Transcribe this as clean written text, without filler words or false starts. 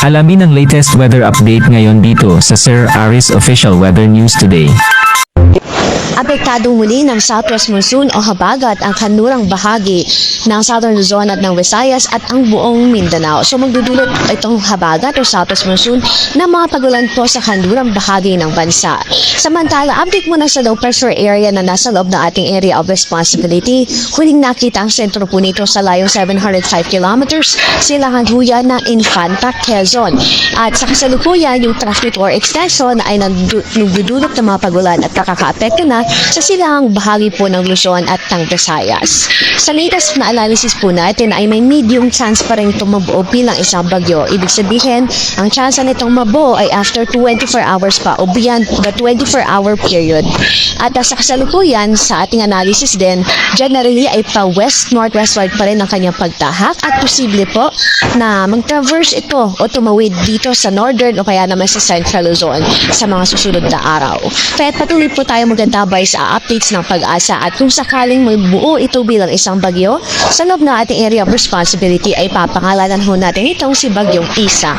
Alamin ang latest weather update ngayon dito sa Sir Aris Official Weather News Today. Apektado muli ng southwest monsoon o habagat ang kanlurang bahagi ng Southern Luzon at ng Visayas at ang buong Mindanao. So magdudulot itong habagat o southwest monsoon na mga pagulan po sa kanlurang bahagi ng bansa. Samantala, update muna sa low pressure area na nasa loob ng ating area of responsibility. Huling nakita ang sentro po nito sa layong 705 kilometers silangan huyan ng Infanta, Quezon. At sa kasalukuyan, yung traffic or extension ay nagdudulot ng mga pagulan at nakaka-apekto na sa silangang bahagi po ng Luzon at ng Visayas. Sa latest na analysis po natin ay may medium chance pa rin itong mabuo bilang isang bagyo. Ibig sabihin, ang chance nitong mabuo ay after 24 hours pa o beyond the 24-hour period. At sa kasalukuyan, sa ating analysis din, generally ay pa-west-northwestward pa rin ang kanyang pagtahak at posible po na mag-traverse ito o tumawid dito sa northern o kaya naman sa central Luzon sa mga susunod na araw. Kaya patuloy po tayo magandabay sa updates ng pag-asa at kung sakaling magbuo ito bilang isang bagyo, sa loob ng ating area of responsibility ay papangalanan ho natin itong si Bagyong Isa.